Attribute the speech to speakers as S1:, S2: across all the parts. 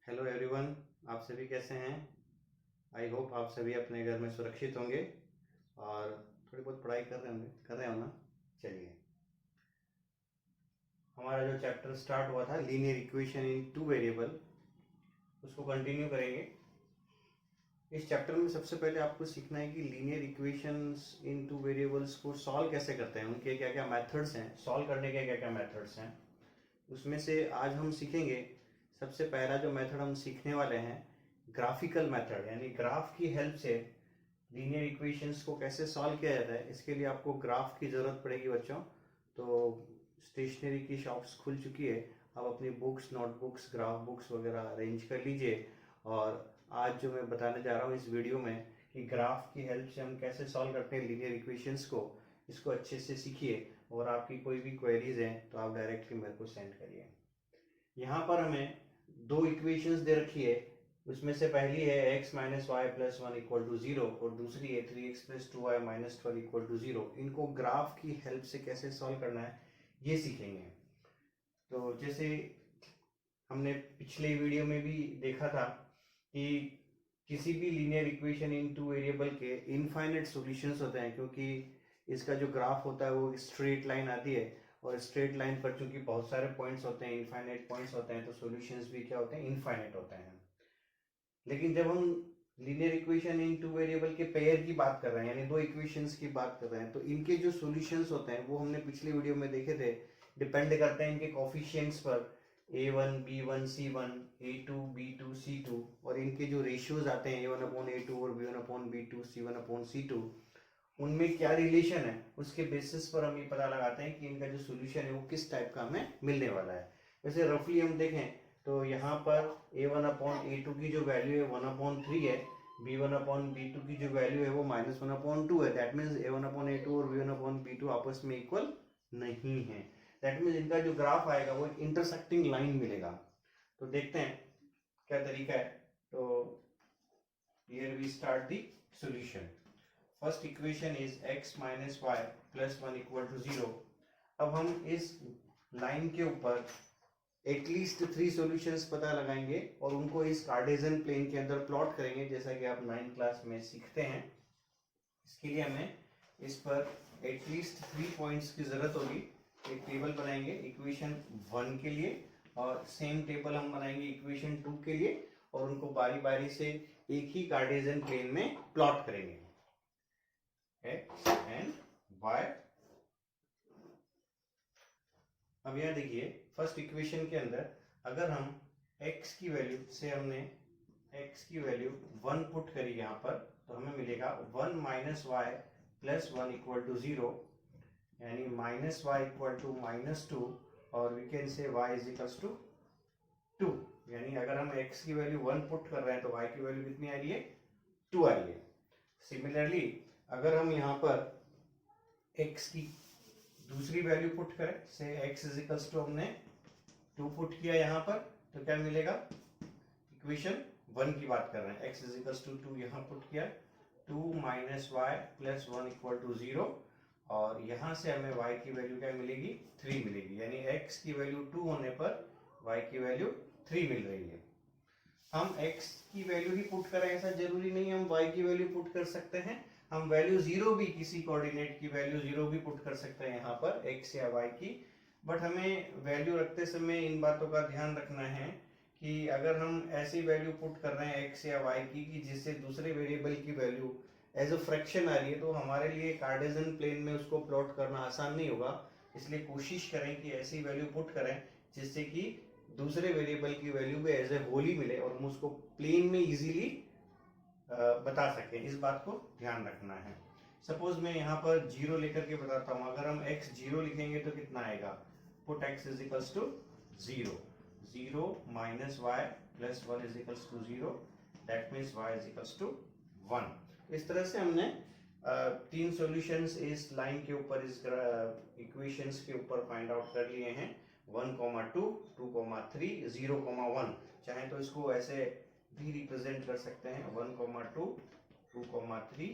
S1: Hello everyone, आप सभी कैसे हैं। आई होप आप सभी अपने घर में सुरक्षित होंगे और थोड़ी बहुत पढ़ाई कर रहे हो ना। चलिए, हमारा जो चैप्टर स्टार्ट हुआ था linear equation in two variable, उसको कंटिन्यू करेंगे। इस चैप्टर में सबसे पहले आपको सीखना है कि लीनियर इक्वेशंस इन टू वेरिएबल्स को सॉल्व कैसे करते हैं, उनके क्या क्या मेथड्स हैं, सॉल्व करने के क्या क्या मेथड्स हैं। उसमें से आज हम सीखेंगे सबसे पहला जो मेथड हम सीखने वाले हैं, ग्राफिकल मेथड, यानी ग्राफ की हेल्प से लीनियर इक्वेशंस को कैसे सॉल्व किया जाता है। इसके लिए आपको ग्राफ की ज़रूरत पड़ेगी बच्चों। तो स्टेशनरी की शॉप्स खुल चुकी है, आप अपनी बुक्स, नोटबुक्स, ग्राफ बुक्स वगैरह अरेंज कर लीजिए। और आज जो मैं बताने जा रहा हूँ इस वीडियो में कि ग्राफ की हेल्प से हम कैसे सॉल्व करते हैं लीनियर इक्वेशंस को, इसको अच्छे से सीखिए। और आपकी कोई भी क्वेरीज हैं तो आप डायरेक्टली मेरे को सेंड करिए। यहाँ पर हमें दो इक्वेशंस दे रखी है। उसमें से पहली है x minus y plus one equal to zero और दूसरी है 3x plus two y minus 12 equal to zero. इनको ग्राफ की हेल्प से कैसे सॉल्व करना है ये सीखेंगे। तो जैसे हमने पिछले वीडियो में भी देखा था कि किसी भी linear equation in two variable के इनफाइनाइट सॉल्यूशंस होते हैं, क्योंकि इसका जो ग्राफ होता है वो स्ट्रेट लाइन आती है और स्ट्रेट लाइन पर चूंकि बहुत सारे पॉइंट्स होते हैं, इनफाइनाइट पॉइंट्स होते हैं, तो सॉल्यूशंस भी क्या होते हैं, इनफाइनाइट होते हैं। लेकिन जब हम linear equation in two variable के पेयर की बात कर रहे हैं, यानी दो इक्वेशंस की बात कर रहे हैं, तो इनके जो सॉल्यूशंस होते हैं वो हमने पिछले वीडियो में देखे थे। डिपेंड करते हैं इनके कोफिशिएंट्स पर, a1 b1 c1 a2 b2 c2, और इनके जो रेशियोज आते हैं a1 अपॉन a2 और b1 upon b2 c1 upon c2, उनमें क्या रिलेशन है उसके बेसिस पर हम ये पता लगाते हैं कि इनका जो सोल्यूशन है वो किस टाइप का हमें मिलने वाला है। वैसे रफली हम देखें तो यहाँ पर a1 अपॉन a2 की जो वैल्यू है 1/3 है, b1 अपॉन b2 की जो वैल्यू है वो -1/2 है। That means a1 upon a2 और b1 अपॉन b2 आपस में इक्वल नहीं है। दैट मीन्स इनका जो ग्राफ आएगा वो इंटरसेक्टिंग लाइन मिलेगा। तो देखते हैं क्या तरीका है। तो here we start the solution. First equation is x minus y plus one equal to zero. अब हम इस लाइन के ऊपर एटलीस्ट 3 सॉल्यूशंस पता लगाएंगे और उनको इस कार्टेशियन प्लेन के अंदर प्लॉट करेंगे, जैसा कि आप 9th क्लास में सीखते हैं। इसके लिए हमें इस पर एटलीस्ट 3 पॉइंट्स की जरूरत होगी। एक टेबल बनाएंगे इक्वेशन 1 के लिए और सेम टेबल हम बनाएंगे इक्वेशन 2 के लिए, और उनको बारी बारी से एक ही कार्टेशियन प्लेन में प्लॉट करेंगे, x एंड y। अब यह देखिए, फर्स्ट इक्वेशन के अंदर अगर हम x की वैल्यू से हमने x की वैल्यू 1 पुट करी यहाँ पर, तो हमें मिलेगा 1 minus y plus one equal to zero, यानी माइनस वाई इक्वल टू -2, और we can say y is equals to 2। यानी अगर हम x की वैल्यू 1 पुट कर रहे हैं तो y की वैल्यू कितनी आ रही है, 2 आ रही है। सिमिलरली अगर हम यहाँ पर x की दूसरी वैल्यू पुट करें, से x इज इक्वल्स टू हमने 2 पुट किया यहाँ पर, तो क्या मिलेगा, इक्वेशन 1 की बात कर रहे हैं, x इज इक्वल्स टू 2 यहाँ पुट किया, 2 minus y plus one equal to zero, और यहाँ से हमें y की वैल्यू क्या मिलेगी, 3 मिलेगी। यानी x की वैल्यू 2 होने पर y की वैल्यू 3 मिल रही है। हम x की वैल्यू ही पुट करें ऐसा जरूरी नहीं, हम y की वैल्यू पुट कर सकते हैं। हम वैल्यू जीरो भी, किसी कोऑर्डिनेट की वैल्यू जीरो भी पुट कर सकते हैं यहाँ पर x या y की। बट हमें वैल्यू रखते समय इन बातों का ध्यान रखना है कि अगर हम ऐसी वैल्यू पुट कर रहे हैं x या y की कि जिससे दूसरे वेरिएबल की वैल्यू एज अ फ्रैक्शन आ रही है, तो हमारे लिए कार्टेशियन प्लेन में उसको प्लॉट करना आसान नहीं होगा। इसलिए कोशिश करें कि ऐसी वैल्यू पुट करें जिससे कि दूसरे वेरिएबल की वैल्यू भी एज ए होल ही मिले और हम उसको प्लेन में इजीली बता सकें। इस बात को ध्यान रखना है। सपोज मैं यहाँ पर जीरो लेकर के बताता हूँ। अगर हम x जीरो लिखेंगे तो कितना आएगा, put x is equals to zero, zero minus y plus one is equals to zero, that means y is equals to 1। इस तरह से हमने 3 सॉल्यूशंस इस लाइन के ऊपर, इस इक्वेशंस के ऊपर फाइंड आउट कर लिए हैं। 1,2, 2,3, 0,1। चाहे तो इसको ऐसे भी रिप्रेजेंट कर सकते हैं, 1,2, 2,3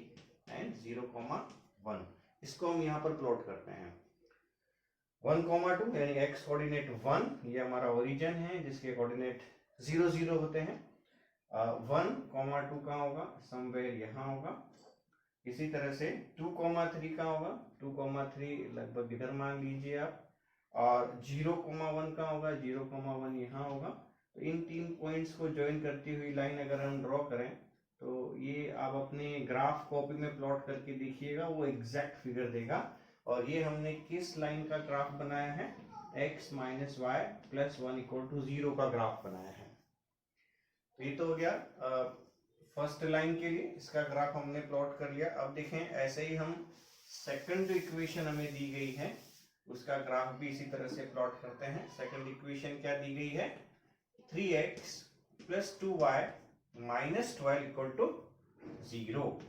S1: एंड 0,1। इसको हम यहाँ पर प्लॉट करते हैं। 1,2 यानी x कोऑर्डिनेट 1, ये हमारा ओरिजिन है जिसके कोऑर्डिनेट 0 0 होते हैं। 1,2 कहाँ होगा, समवेयर यहाँ होगा। इसी तरह से 2,3 कहाँ होगा, 2,3 लगभग इधर मान लीजिए आप। और 0,1 कहाँ होगा, 0,1 यहाँ होगा। तो इन 3 पॉइंट्स को ज्वाइन करती हुई लाइन अगर हम ड्रॉ करें तो ये आप अपने ग्राफ कॉपी में प्लॉट करके देखिएगा, वो एग्जैक्ट फिगर देगा। और ये हमने किस लाइन का ग्राफ बनाया है, x minus y plus 1 equal to 0 का ग्राफ बनाया है। तो ये तो हो गया फर्स्ट लाइन के लिए, इसका ग्राफ हमने प्लॉट कर लिया। अब देखें ऐसे ही हम सेकंड इक्वेशन हमें दी गई है उसका ग्राफ भी इसी तरह से प्लॉट करते हैं। सेकंड इक्वेशन क्या दी गई है, 3x plus 2y minus 12 equal to 0।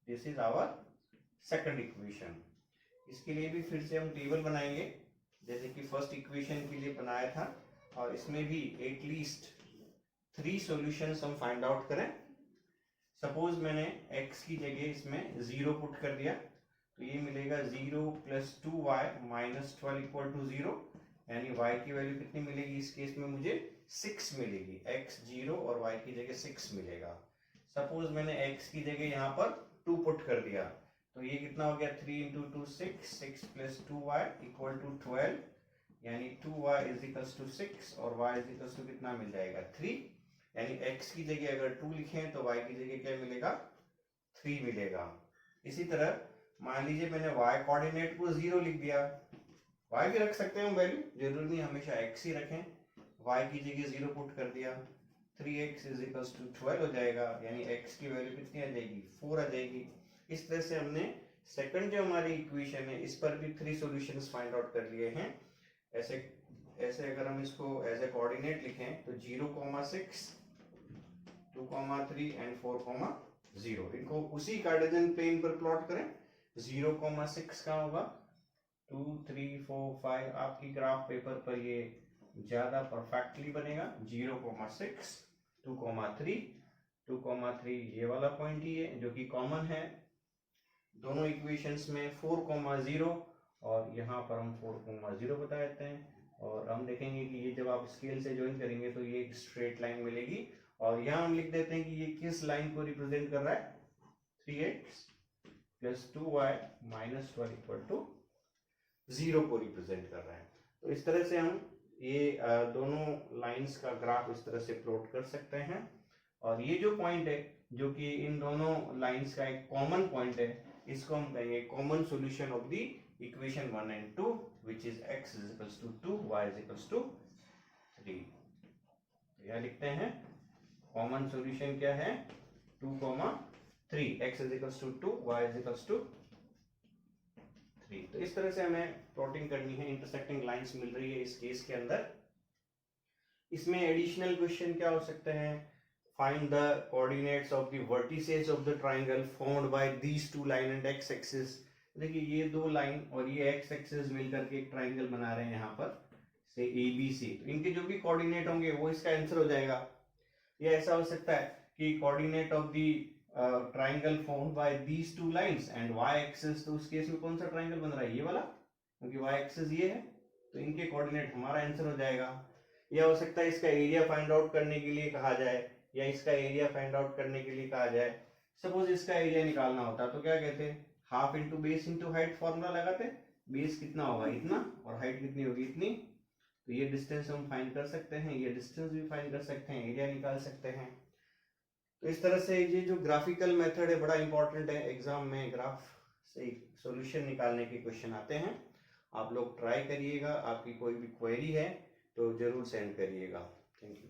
S1: This is our second equation. इसके लिए भी फिर से हम टेबल बनाएंगे जैसे कि फर्स्ट इक्वेशन के लिए बनाया था, और इसमें भी एटलीस्ट 3 सॉल्यूशंस हम फाइंड आउट करें। सपोज मैंने x की जगह इसमें 0 पुट कर दिया तो ये मिलेगा 0 plus 2y minus 12 equal to 0, यानी y की वैल्यू कितनी मिलेगी, इस केस में मुझे 6 मिलेगी। x 0 और y की जगह 6 मिलेगा। सपोज मैंने x की जगह यहाँ पर 2 पुट कर दिया तो ये कितना हो गया, 3 into 2 6 plus 2y equal to 12, यानी 2y इज इक्वल्स टू 6 और y इज इक्वल्स टू कितना मिल जाएगा 3। यानी x की जगह अगर 2 लिखें तो y की जगह क्या मिलेगा, 3 मिलेगा। इसी तरह मान लीजिए मैंने y कोऑर्डिनेट को 0 लिख दिया, y भी रख सकते हैं वैल्यू, जरूरी नहीं हमेशा x ही रखें। y की जगह 0 पुट कर दिया, 3x इज इक्वल्स टू 12 हो जाएगा, यानी x की वैल्यू कितनी आ जाएगी, 4 आ जाएगी। इस तरह से हमने सेकंड जो हमारी इक्वेशन है इस पर भी 3 सॉल्यूशंस फाइंड आउट कर लिए हैं। ऐसे अगर हम इसको एज ए कोऑर्डिनेट लिखें तो 0,6 2,3 एंड 4,0, इनको उसी कार्टेशियन प्लेन पर प्लॉट करें। 0,6 कहाँ होगा, 2 3 4 5, आपकी ग्राफ पेपर पर ये ज्यादा परफेक्टली बनेगा। 0,6 2,3 ये वाला पॉइंट ही है जो कि कॉमन है दोनों इक्वेशंस में, 4,0 और यहाँ पर हम 4,0 बता देते हैं। और हम देखेंगे कि ये जब आप स्केल से ज्वाइन करेंगे तो ये एक स्ट्रेट लाइन मिलेगी। और यहाँ हम लिख देते हैं कि ये किस लाइन को रिप्रेजेंट कर रहा है, 3x plus 2y minus 12 equal to 0 को रिप्रेजेंट कर रहा है। तो इस तरह से हम ये दोनों लाइंस का ग्राफ इस तरह से प्लॉट कर सकते हैं। और ये जो पॉइंट है जो कि इन दोनों लाइंस का एक कॉमन पॉइंट है, इसको हम कहेंगे common solution of the equation 1 and 2 which is x is equals to 2 y is equals to 3। तो यह लिखते हैं कॉमन सॉल्यूशन क्या है, 2,3, x is equals to 2 y is equals to 3। तो इस तरह से हमें प्लॉटिंग करनी है, इंटरसेक्टिंग लाइंस मिल रही है इस केस के अंदर। इसमें एडिशनल क्वेश्चन क्या हो सकते हैं, find the coordinates of the vertices of the triangle formed by these two line and x axis। देखिए ये दो लाइन और ये x axis मिलकर के एक ट्राइंगल बना रहे हैं यहाँ पर से ABC, तो इनके जो भी कोऑर्डिनेट होंगे वो इसका आंसर हो जाएगा। ये ऐसा हो सकता है कि coordinate of the triangle formed by these two lines and y axis, तो उस केस में कौन सा ट्राइंगल बन रहा है, ये वाला, क्योंकि y एक्सिस ये है तो इनके कोऑर्डिनेट हमारा आंसर हो जाएगा। यह हो सकता है इसका एरिया फाइंड आउट करने के लिए कहा जाए या इसका एरिया फाइंड आउट करने के लिए कहा जाए। सपोज इसका एरिया निकालना होता तो क्या कहते हैं, half into base into height formula लगाते, बेस कितना होगा इतना और हाइट कितनी होगी इतनी, तो ये डिस्टेंस हम फाइंड कर सकते हैं, ये डिस्टेंस भी फाइंड कर सकते हैं, एरिया निकाल सकते हैं। तो इस तरह से ये जो ग्राफिकल मेथड है बड़ा इंपॉर्टेंट है, एग्जाम में ग्राफ से सॉल्यूशन निकालने के क्वेश्चन आते हैं। आप लोग ट्राई करिएगा, आपकी कोई भी क्वेरी है तो जरूर सेंड करिएगा। Thank you.